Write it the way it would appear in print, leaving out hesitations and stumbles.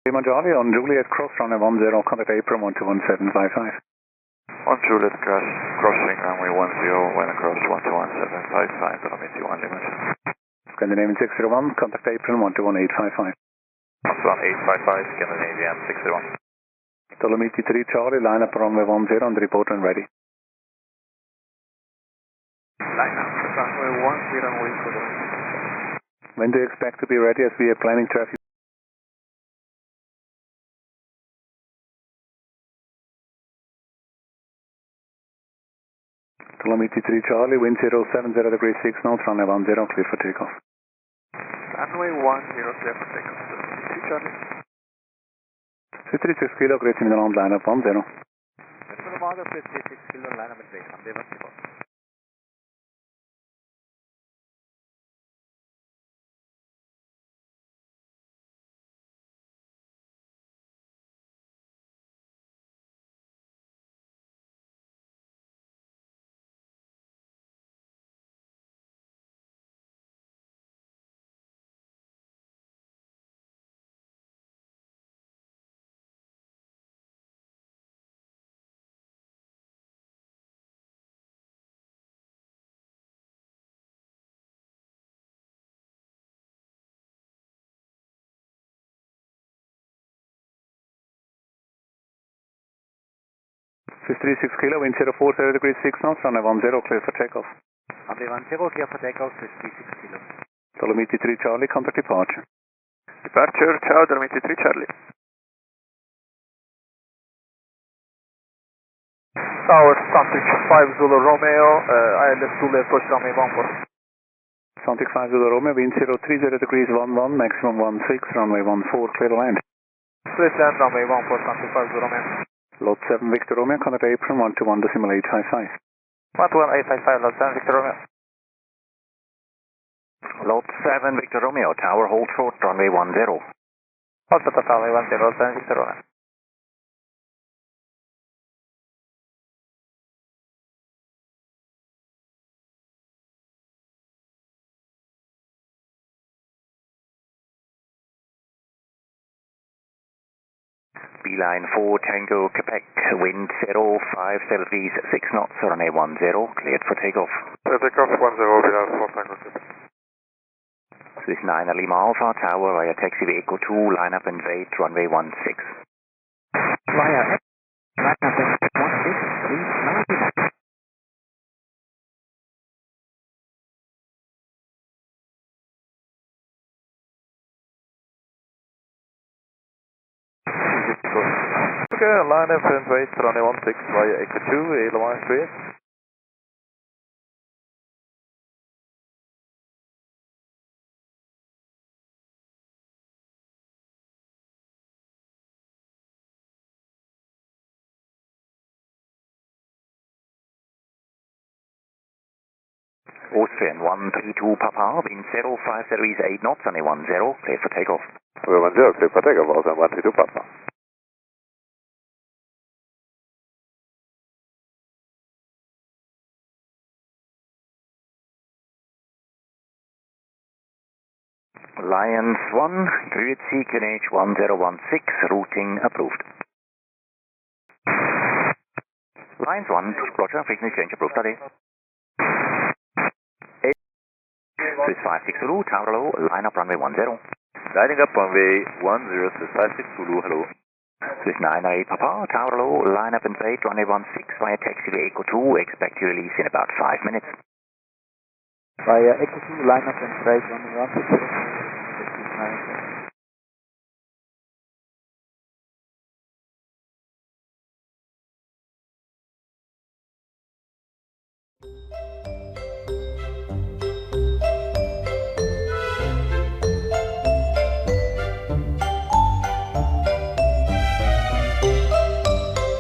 Lima Charlie on Juliet Cross runway 10, contact April 121755. On Juliet crossing runway 10, wind across 121755, telemetry 1 limit. Scandinavian 601, contact April 121855. 11855, Scandinavian 601. Telemetry 3 Charlie, line up runway 10 on the report and ready. Line up runway 10 and wait for the wind. When do you expect to be ready as we are planning traffic? Telemetry 3 Charlie, wind 070 degrees 6 knots, runway 10, clear for takeoff. Runway 10, clear for takeoff. 3 Charlie. 36 kilo, great Milan, line up 10. For the mother, 36 kilo, line up and wait. Runway 10. This is 36 kilo, wind 040 degrees 6 knots, runway 10, clear for takeoff. Runway 10, clear for takeoff, 36 kilo. Telemetry 3 Charlie, contact departure. Departure, ciao, telemetry 3 Charlie. Tower, Santic 5 Zulu Romeo, ILS Juliet, approach runway 14. Santic 5 Zulu Romeo, wind 030 degrees 11, maximum 16, runway 14, clear to land. Clear to land, runway 14, Santic 5 Zulu Romeo. Lot 7 Victor Romeo, contact April 121.855. 121.855, Lot 7 Victor Romeo. Lot 7 Victor Romeo, tower hold short, runway 10. Hold short, runway 10, Lot 7 Victor Romeo. Beeline 4 Tango Quebec, wind 050 degrees 6 knots, runway 10, cleared for takeoff. Takeoff 10, Beeline 4 Tango Quebec. Swiss 9 Lima Alpha, tower via taxiway Echo 2, line up and wait, runway 16. Via line up and 16, please land. Okay, line up and wait, runway 16 via Echo 2, Airline 3. Austrian 132 Papa, wind 050 degrees 8 knots, runway 10, cleared for takeoff. Runway 10, cleared for takeoff, Austrian 132 Papa. Lions 1, Grüezi, QNH 1016, routing approved. Lions 1, Roger, frequency change approved, study. Swiss 56 Zulu, tower hello, line up runway 10. Lining up runway 10, Swiss 56 Zulu, hello. Swiss 9 Papa, tower hello, line up and wait, runway 16 via taxiway Echo 2, expect to release in about 5 minutes. Via Echo 2, line up and wait, runway 16.